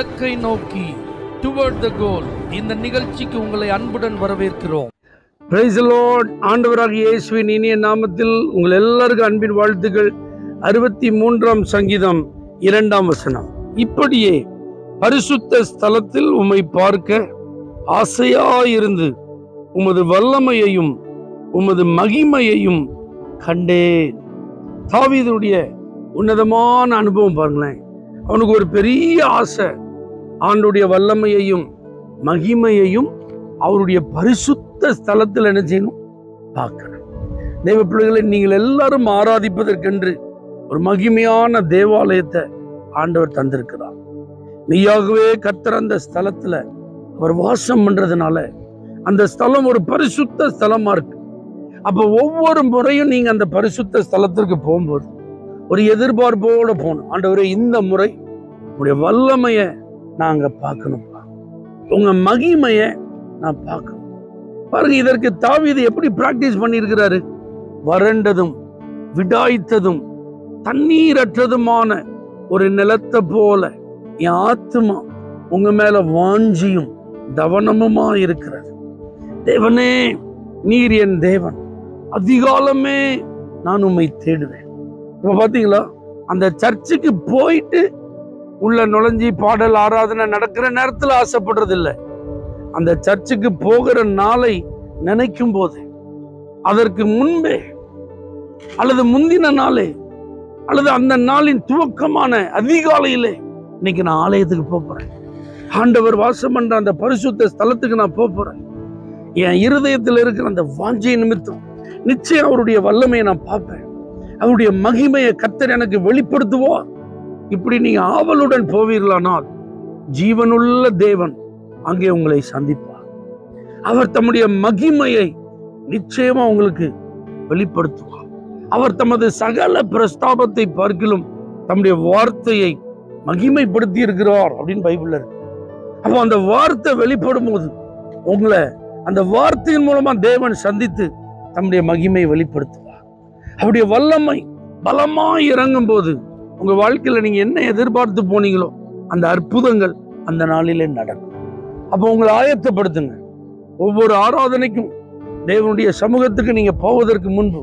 இலக்கை நோக்கி டுவர்ட் த கோல் இந்த நிகழ்ச்சிக்கு உங்களை அன்புடன் வரவேற்கிறோம். Praise the Lord. ஆண்டவராகிய இயேசுவின் இனிய நாமத்தில் உங்கள் எல்லாருக்கும் அன்பின் வாழ்த்துக்கள். 63ஆம் சங்கீதம் 2ஆம் வசனம். இப்படியே பரிசுத்த ஸ்தலத்தில் உம்மை பார்க்க ஆசையாயிருந்து உமது வல்லமையையும் உமது மகிமையையும் கண்டேன். தாவீதுடைய உன்னதமான அனுபவம் பாருங்களேன். அவனுக்கு ஒரு பெரிய ஆசை, ஆண்டுடைய வல்லமையையும் மகிமையையும் அவருடைய பரிசுத்த ஸ்தலத்தில் என்ன செய்யணும், பார்க்கணும். தேவ பிள்ளைகளை, நீங்கள் எல்லாரும் ஆராதிப்பதற்கென்று ஒரு மகிமையான தேவாலயத்தை ஆண்டவர் தந்திருக்கிறார். மெய்யாகவே கர்த்தர் அந்த ஸ்தலத்துல அவர் வாசம் பண்றதுனால அந்த ஸ்தலம் ஒரு பரிசுத்த ஸ்தலமா இருக்கு. அப்ப ஒவ்வொரு முறையும் நீங்க அந்த பரிசுத்த ஸ்தலத்திற்கு போகும்போது ஒரு எதிர்பார்ப்போட போகணும். ஆண்டவரே, இந்த முறை உங்களுடைய வல்லமையை நாங்க பார்க்கணும்ப்பா, உங்க மகிமையை நான் பார்க்கணும். பாருங்க, இதற்கு தாவீது எப்படி பிராக்டிஸ் பண்ணியிருக்கிறாரு. வறண்டதும் விடாய்த்ததும் தண்ணீரற்றதுமான ஒரு நிலத்தை போல என் ஆத்துமா உங்க மேல வாஞ்சியும் தவனமுமா இருக்கிறது. தேவனே, நீர் என் தேவன், அதிகாலமே நான் உம்மை தேடுவேன். இப்ப பாத்தீங்களா, அந்த சர்ச்சுக்கு போயிட்டு உள்ள நுழைஞ்சி பாடல் ஆராதனை நடக்கிற நேரத்தில் ஆசைப்படுறது இல்லை. அந்த சர்ச்சுக்கு போகிற நாளை நினைக்கும் போது, அதற்கு முன்பே அல்லது முந்தின நாளே அல்லது அந்த நாளின் துவக்கமான அதிகாலையிலே இன்னைக்கு நான் ஆலயத்துக்கு போறேன், ஆண்டவர் வாசம் பண்ற அந்த பரிசுத்த ஸ்தலத்துக்கு நான் போறேன். என் இருதயத்தில் இருக்கிற அந்த வாஞ்சை நிமித்தம் நிச்சயம் அவருடைய வல்லமையை நான் பார்ப்பேன், அவருடைய மகிமையை கர்த்தர் எனக்கு வெளிப்படுத்துவார். இப்படி நீங்க ஆவலுடன் போவீர்களானால் ஜீவனுள்ள தேவன் அங்கே உங்களை சந்திப்பார். அவர் தம்முடைய மகிமையை நிச்சயமா உங்களுக்கு வெளிப்படுத்துவார். அவர் தமது சகல பிரஸ்தாபத்தை பார்க்கிலும் தம்முடைய வார்த்தையை மகிமைப்படுத்தி இருக்கிறார் அப்படின்னு பைபிள்ல இருக்கு. அப்போ அந்த வார்த்தை வெளிப்படும் போது உங்களை அந்த வார்த்தையின் மூலமா தேவன் சந்தித்து தம்முடைய மகிமையை வெளிப்படுத்துவார். அவருடைய வல்லமை பலமாய் இறங்கும் போது உங்க வாழ்க்கையில நீங்க என்ன எதிர்பார்த்து போனீங்களோ அந்த அற்புதங்கள் அந்த நாளிலே நடக்கும். அப்போ உங்களை ஆயத்தப்படுத்துங்க. ஒவ்வொரு ஆராதனைக்கும் தேவனுடைய சமூகத்துக்கு நீங்க போவதற்கு முன்பு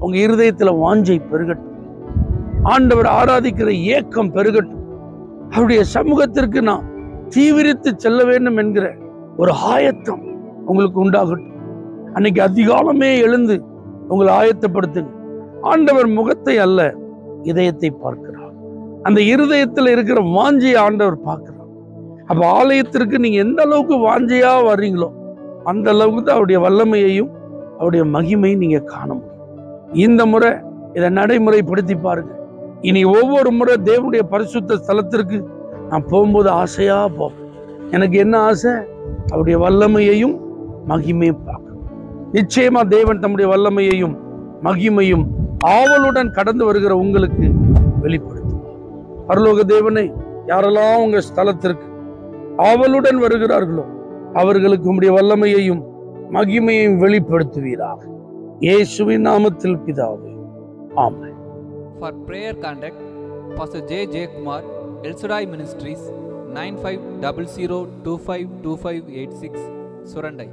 உங்க இருதயத்துல வாஞ்சை பெருகட்டும், ஆண்டவர் ஆராதிக்கிற ஏக்கம் பெருகட்டும், அவருடைய சமூகத்திற்கு நான் தீவிரித்து செல்ல வேண்டும் என்கிற ஒரு ஆயத்தம் உங்களுக்கு உண்டாகட்டும். அன்னைக்கு அதிகாலமே எழுந்து உங்களை ஆயத்தப்படுத்துங்க. ஆண்டவர் முகத்தை அல்ல, இதயத்தை பார்க்கிறார். அந்த இருதயத்தில் இருக்கிற வாஞ்சையை ஆண்டவர் பார்க்கிறார். அப்ப ஆலயத்திற்கு நீங்க எந்த அளவுக்கு வாஞ்சையா வர்றீங்களோ அந்த அளவுக்கு தான் அவருடைய வல்லமையையும் அவருடைய மகிமையும் நீங்க காண முடியும். இந்த முறை இதை நடைமுறைப்படுத்தி பாருங்க. இனி ஒவ்வொரு முறை தேவனுடைய பரிசுத்த ஸ்தலத்திற்கு நான் போகும்போது ஆசையா போவேன். எனக்கு என்ன ஆசை? அவருடைய வல்லமையையும் மகிமையும் பார்க்கணும். நிச்சயமா தேவன் தம்முடைய வல்லமையையும் மகிமையும் ஆவலுடன் கடந்து வருகிற உங்களுக்கு வெளிப்படுத்துவார். பரலோக தேவனே, யாரெல்லாம் உங்க ஸ்தலத்திற்கு ஆவலுடன் வருகிறார்களோ அவர்களுக்கு உம்முடைய வல்லமையையும் மகிமையையும் வெளிப்படுத்துவீராக. இயேசுவின் நாமத்தில் பிதாவே, ஆமென். For prayer contact Pastor J. Kumar, El Shaddai Ministries, 9500252586, Surandai.